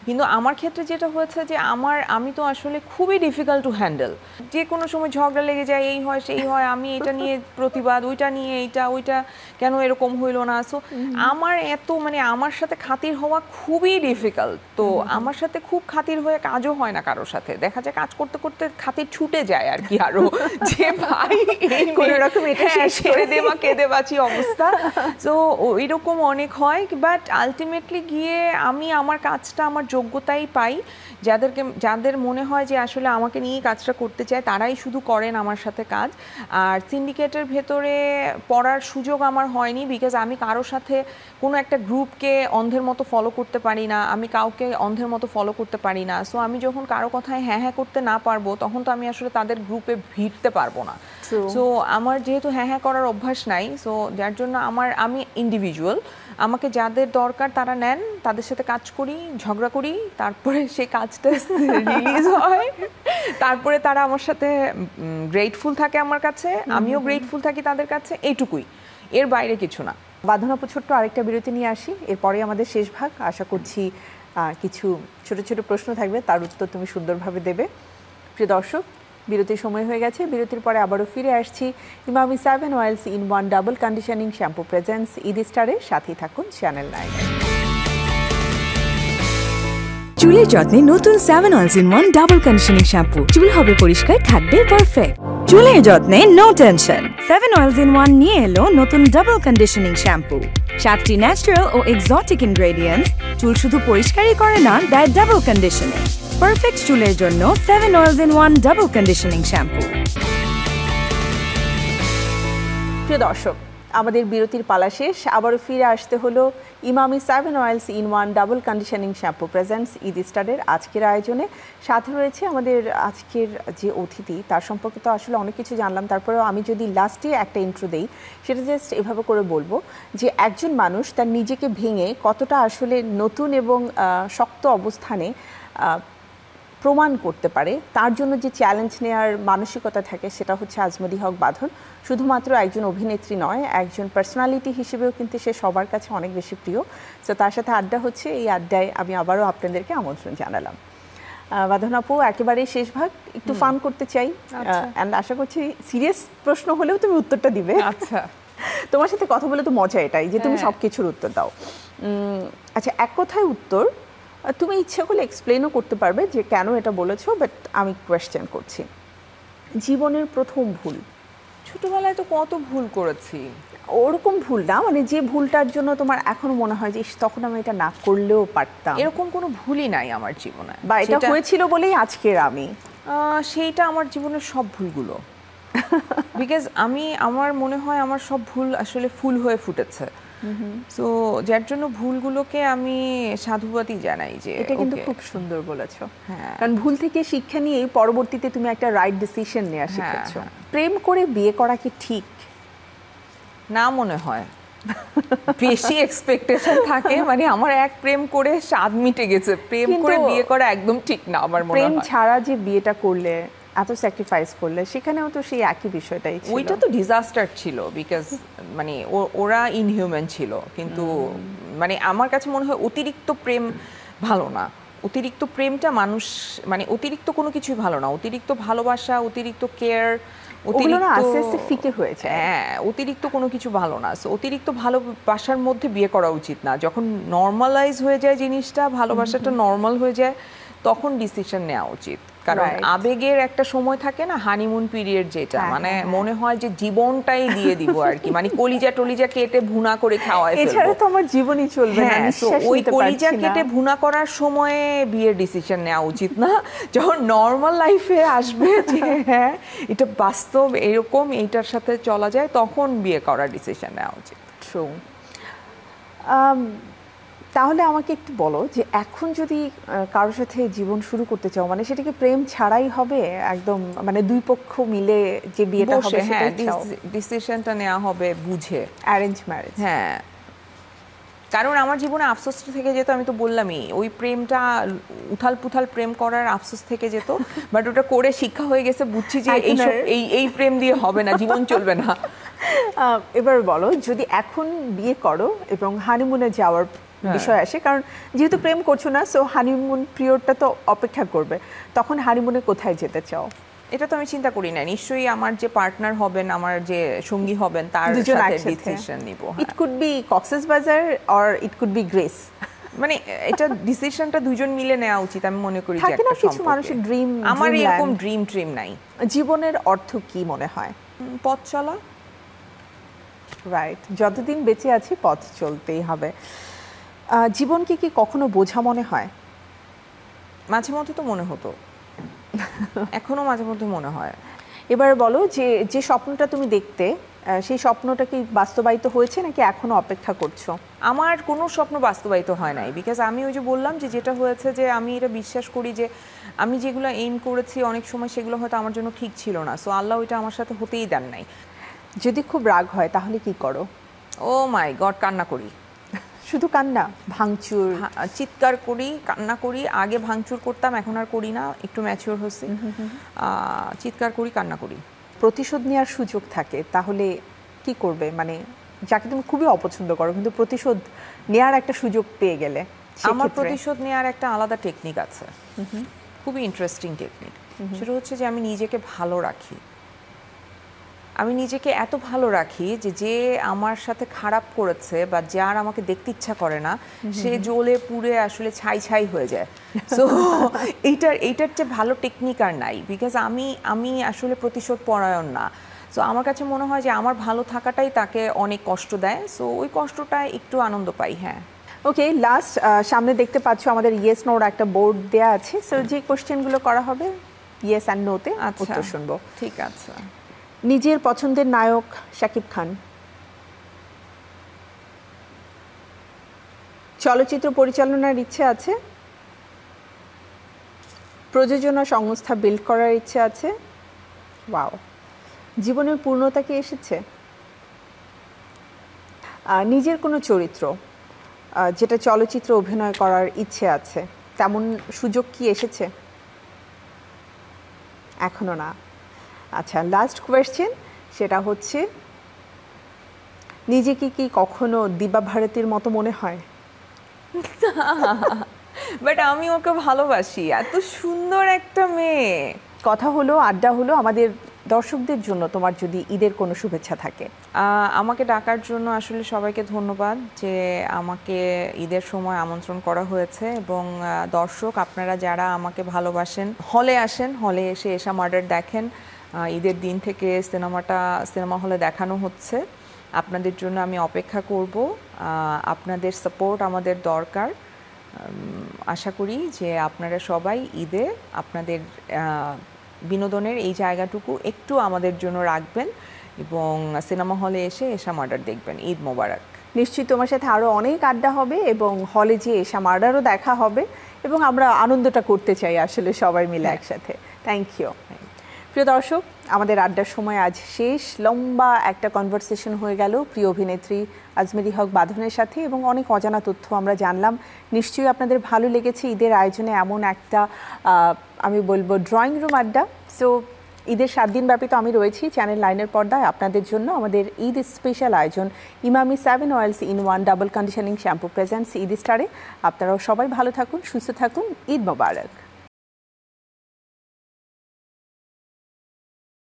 কিন্তু আমার ক্ষেত্রে যেটা হয়েছে যে আমি তো আসলে খুবই ডিফিকাল্ট টু হ্যান্ডেল, যে কোনো সময় ঝগড়া লেগে যায়, এই হয় সেই হয়, আমি এটা নিয়ে প্রতিবাদ, ওইটা নিয়ে এইটা, ওইটা কেন এরকম হইলো না। সো আমার মানে আমার সাথে খাতির হওয়া খুবই ডিফিকাল্ট। তো আমার সাথে খুব খাতির হয়ে কাজও হয় না কারোর সাথে, দেখা যায় কাজ করতে করতে খাতির ছুটে যায় আর কি, আরো যে ভাই কোনো রকম ছেড়ে দেবা কেঁদে বাঁচি অবস্থা। সো এরকম অনেক হয়, বাট আলটিমেটলি গিয়ে আমি আমার কাজটা আমার যোগ্যতাই পাই। যাদের মনে হয় যে আসলে আমাকে নিয়ে কাজটা করতে চায় তারাই শুধু করেন আমার সাথে কাজ। আর সিন্ডিকেটের ভেতরে পড়ার সুযোগ আমার হয়নি, বিকজ আমি কারোর সাথে কোনো একটা গ্রুপকে অন্ধের মতো ফলো করতে পারি না, আমি কাউকে অন্ধের মতো ফলো করতে পারি না। সো আমি যখন কারো কথায় হ্যাঁ হ্যাঁ করতে না পারবো তখন তো আমি আসলে তাদের গ্রুপে ভিড়তে পারবো না। সো আমার যেহেতু হ্যাঁ হ্যাঁ করার অভ্যাস নাই, সো যার জন্য আমি ইন্ডিভিজুয়াল, আমাকে যাদের দরকার তারা নেন, তাদের সাথে কাজ করি, ঝগড়া করি, তারপরে সেই কাজটা রিলিজ হয়, তারপরে তারা আমার সাথে গ্রেটফুল থাকে আমার কাছে, আমিও গ্রেটফুল থাকি তাদের কাছে, এইটুকুই, এর বাইরে কিছু না। বাঁধন আপু, ছোট্ট আরেকটা বিরতি নিয়ে আসি, এরপরে আমাদের শেষ ভাগ। আশা করছি কিছু ছোট ছোট প্রশ্ন থাকবে, তার উত্তর তুমি সুন্দরভাবে দেবে। প্রিয় দর্শক, বিরতির সময় হয়ে গেছে, বিরতির পরে আবারও ফিরে আসছি। Emami 7 oils in 1 double conditioning shampoo presents Eid স্টারের সাথেই থাকুন চ্যানেল 9। চুলের যত্নে নতুন 7 oils in 1 double conditioning shampoo, চুল হবে পরিষ্কার, থাকবে পারফেক্ট। চুলের যত্নে নো টেনশন, 7 অয়েলস ইন 1 নিয়ে এলো নতুন ডাবল কন্ডিশনিং শ্যাম্পু। 7টি ন্যাচারাল ও এক্সোটিক ইনগ্রেডিয়েন্টস চুল শুধু পরিষ্কারই করে না, দেয় ডাবল কন্ডিশনিং। পারফেক্ট চুলের জন্য 7 oils in 1 double conditioning shampoo. প্রিয় দর্শক, আমাদের বিরতির পালা শেষ, আবারও ফিরে আসতে হলো Emami 7 oils in 1 double conditioning shampoo presents Eid স্টারের আজকের আয়োজনে। সাথে রয়েছে আমাদের আজকের যে অতিথি, তার সম্পর্কে তো আসলে অনেক কিছু জানলাম, তারপরেও আমি যদি লাস্টে একটা ইন্ট্রো দেই, সেটা জাস্ট এভাবে করে বলবো যে একজন মানুষ তার নিজেকে ভেঙে কতটা আসলে নতুন এবং শক্ত অবস্থানে প্রমাণ করতে পারে, তার জন্য যে চ্যালেঞ্জ নেওয়ার মানসিকতা থাকে, সেটা হচ্ছে আজমলি হক বাঁধন। শুধুমাত্র একজন অভিনেত্রী নয়, একজন পার্সোনালিটি হিসেবেও কিন্তু সে সবার কাছে অনেক বেশি প্রিয়। সো তার সাথে আড্ডা হচ্ছে, এই আড্ডায় আমি আবারও আপনাদেরকে আমন্ত্রণ জানালাম। বাঁধন আপু, একেবারে শেষ ভাগ, একটু ফান করতে চাই, অ্যান্ড আশা করছি সিরিয়াস প্রশ্ন হলেও তুমি উত্তরটা দিবে। আচ্ছা, তোমার সাথে কথা বলে তো মজা এটাই যে তুমি সব কিছুর উত্তর দাও। আচ্ছা, এক কথায় উত্তর তুমি ইচ্ছা করলে এক্সপ্লেনও করতে পারবে যে কেন এটা বলেছো, বাট আমি কোয়েশ্চেন করছি, জীবনের প্রথম ভুল। ছোটবেলায় তো কত ভুল করেছি। ওরকম ভুল না, মানে যে ভুলটার জন্য তোমার এখনো মনে হয় যে তখন আমি এটা না করলেও পারতাম। এরকম কোনো ভুলই নাই আমার জীবনে, বা এটা হয়েছিল বলেই আজকের আমি। সেইটা আমার জীবনের সব ভুলগুলো, বিকজ আমার মনে হয় আমার সব ভুল আসলে ফুল হয়ে ফুটেছে। সো যার জন্য ভুলগুলোকে আমি সাধুবাদই জানাই। যে এটা কিন্তু খুব সুন্দর বলেছো, কারণ ভুল থেকে শিক্ষা নিয়ে পরবর্তীতে তুমি একটা রাইট ডিসিশন নেওয়া শিখেছো। প্রেম করে বিয়ে করা কি ঠিক? না মনে হয়, বেশি এক্সপেকটেশন থাকে। মানে আমার এক প্রেম করে স্বাদ মিটে গেছে, প্রেম করে বিয়ে করা একদম ঠিক না আমার মনে হয়। প্রেম ছাড়া যে বিয়েটা করলে এত স্যাক্রিফাইস করলে, সেখানেও তো সেই একই বিষয়টাই ছিল। ওইটা তো ডিজাস্টার ছিল, বিকজ মানে ওরা ইনহিউম্যান ছিল, কিন্তু মানে আমার কাছে মনে হয় অতিরিক্ত প্রেম ভালো না। অতিরিক্ত প্রেমটা মানুষ মানে অতিরিক্ত কোনো কিছুই ভালো না। অতিরিক্ত ভালোবাসা, অতিরিক্ত কেয়ার, অতিরিক্ত কোনো কিছু ভালো না। অতিরিক্ত ভালোবাসার মধ্যে বিয়ে করা উচিত না। যখন নর্মালাইজ হয়ে যায় জিনিসটা, ভালোবাসাটা নর্মাল হয়ে যায়, তখন ডিসিশন নেওয়া উচিত। কারণ আবেগের একটা সময় থাকে না, হানিমুন পিরিয়ড, যেটা মানে মনে হয় যে জীবনটাই দিয়ে দিব আর কি, মানে কলিজা টলিজা কেটে ভুনা করে খাওয়ায় ফেলবো, এছাড়া তো আমার জীবনই চলবে না। ওই কলিজা কেটে ভুনা করার সময়ে বিয়ের ডিসিশন নেওয়া উচিত না। যখন নর্মাল লাইফে আসবে যে হ্যাঁ এটা বাস্তব, এরকম এইটার সাথে চলা যায়, তখন বিয়ে করার ডিসিশন নেওয়া উচিত। ট্রু। তাহলে আমাকে একটু বলো যে এখন যদি কারোর সাথে জীবন শুরু করতে চাও, মানে সেটা কি প্রেম ছাড়াই হবে একদম, মানে দুই পক্ষ মিলে যে বিয়েটা হবে সেটাই চাও? ডিসিশনটা নেওয়া হবে বুঝে, অ্যারেঞ্জ ম্যারেজ। হ্যাঁ, কারণ আমার জীবনে আফসোস থেকে যেত, আমি তো বললামই, ওই প্রেমটা উথাল পুথাল প্রেম করার আফসোস থেকে যেত, বাট ওটা করে শিক্ষা হয়ে গেছে, বুঝছি যে এই প্রেম দিয়ে হবে না, জীবন চলবে না। এবার বলো, যদি এখন বিয়ে করো এবং হানিমুনে যাওয়ার বিষয় আসে, কারণ যেহেতু প্রেম করছো না, সো হানিমুন পিরিয়ডটা তো অপেক্ষা করবে, তখন হানিমুনে কোথায় যেতে চাও? এটা তো আমি চিন্তা করি না, নিশ্চয়ই আমার যে পার্টনার হবেন, আমার যে সঙ্গী হবেন, তার সাথে ডিসিশন নিব। It could be Cox's Bazar or it could be grace, মানে এটা ডিসিশনটা দুজন মিলে নেওয়া উচিত আমি মনে করি। যে একটা কিছু মানুষের ড্রিম, আমার এরকম ড্রিম নাই। জীবনের অর্থ কি মনে হয়? পথ চলা। রাইট, যতদিন বেঁচে আছি পথ চলতেই হবে। জীবনকে কি কখনো বোঝা মনে হয়? মাঝে মধ্যে তো মনে হতো, এখনো মাঝে মধ্যে মনে হয়। এবার বলো যে স্বপ্নটা তুমি দেখতে, সেই স্বপ্নটা কি বাস্তবায়িত হয়েছে নাকি এখনো অপেক্ষা করছো? আমার কোনো স্বপ্ন বাস্তবায়িত হয় নাই, বিকজ আমি ওই যে বললাম যে যেটা হয়েছে, যে আমি এটা বিশ্বাস করি যে আমি যেগুলো এইম করেছি অনেক সময় সেগুলো হয়তো আমার জন্য ঠিক ছিল না, সো আল্লাহ ওইটা আমার সাথে হতেই দেন নাই। যদি খুব রাগ হয় তাহলে কি করো? ও মাই গড, কান্না করি। শুধু কান্না? ভাঙচুর? চিৎকার করি, কান্না করি। আগে ভাঙচুর করতাম, এখন আর করি না, একটু ম্যাচিওর হয়েছি। চিৎকার করি, কান্না করি। প্রতিশোধ নেওয়ার সুযোগ থাকে তাহলে কি করবে? মানে যাকে তুমি খুবই অপছন্দ করো কিন্তু প্রতিশোধ নেওয়ার একটা সুযোগ পেয়ে গেলে? আমার প্রতিশোধ নেওয়ার একটা আলাদা টেকনিক আছে, খুবই ইন্টারেস্টিং টেকনিক। সেটা হচ্ছে যে আমি নিজেকে ভালো রাখি। আমি নিজেকে এত ভালো রাখি যে আমার সাথে খারাপ করেছে বা যার আমাকে দেখতে ইচ্ছা করে না, সে জ্বলে পুড়ে আসলে ছাই হয়ে যায়। সো এইটার চেয়ে ভালো টেকনিক আর নাই, বিকজ আমি আসলে প্রতিশোধ পরায়ণ না। সো আমার কাছে মনে হয় যে আমার ভালো থাকাটাই তাকে অনেক কষ্ট দেয়, সো ওই কষ্টটায় একটু আনন্দ পাই। হ্যাঁ, ওকে, লাস্ট সামনে দেখতে পাচ্ছ আমাদের ইয়েস নোর একটা বোর্ড দেয়া আছে, সো যে কোশ্চেনগুলো করা হবে ইয়েস অ্যান্ড নোতে উত্তর শুনবো। ঠিক আছে। নিজের পছন্দের নায়ক শাকিব খান। চলচ্চিত্র পরিচালনার ইচ্ছে আছে? প্রযোজনা সংস্থা বিল্ড করার ইচ্ছে আছে? ওয়াও, জীবনের পূর্ণতা কি এসেছে? নিজের কোনো চরিত্র যেটা চলচ্চিত্রে অভিনয় করার ইচ্ছে আছে, তেমন সুযোগ কি এসেছে? এখনো না। আচ্ছা, লাস্ট কোয়েশ্চেন, সেটা হচ্ছে নিজেকে কি কখনো দিবা ভারতীর মতো মনে হয়? বাট আমি ওকে ভালোবাসি, এত সুন্দর একটা মেয়ে। কথা হলো, আড্ডা হলো। আমাদের দর্শকদের জন্য তোমার যদি ঈদের কোনো শুভেচ্ছা থাকে? আমাকে ডাকার জন্য আসলে সবাইকে ধন্যবাদ, যে আমাকে ঈদের সময় আমন্ত্রণ করা হয়েছে। এবং দর্শক আপনারা যারা আমাকে ভালোবাসেন, হলে আসেন, হলে এসে এশা মার্ডার দেখেন। ঈদের দিন থেকে সিনেমা হলে দেখানো হচ্ছে। আপনাদের জন্য আমি অপেক্ষা করব। আপনাদের সাপোর্ট আমাদের দরকার। আশা করি যে আপনারা সবাই ঈদে আপনাদের বিনোদনের এই জায়গাটুকু একটু আমাদের জন্য রাখবেন এবং সিনেমা হলে এসে এশা মার্ডার দেখবেন। ঈদ মোবারক। নিশ্চয়ই তোমার সাথে আরও অনেক আড্ডা হবে এবং হলে যে এশা মার্ডারও দেখা হবে এবং আমরা আনন্দটা করতে চাই আসলে সবাই মিলে একসাথে। Thank you. প্রিয় দর্শক, আমাদের আড্ডার সময় আজ শেষ। লম্বা একটা কনভারসেশন হয়ে গেল প্রিয় অভিনেত্রী আজমেরী হক বাঁধনের সাথে এবং অনেক অজানা তথ্য আমরা জানলাম। নিশ্চয়ই আপনাদের ভালো লেগেছে ঈদের আয়োজনে এমন একটা আমি বলবো ড্রয়িং রুম আড্ডা। সো ঈদের 7 দিন ব্যাপী তো আমি রয়েছি চ্যানেল লাইনের পর্দায় আপনাদের জন্য। আমাদের ঈদ স্পেশাল আয়োজন Emami 7 oils in 1 double conditioning shampoo presents Eid স্টারে। আপনারাও সবাই ভালো থাকুন, সুস্থ থাকুন। ঈদ মোবারক।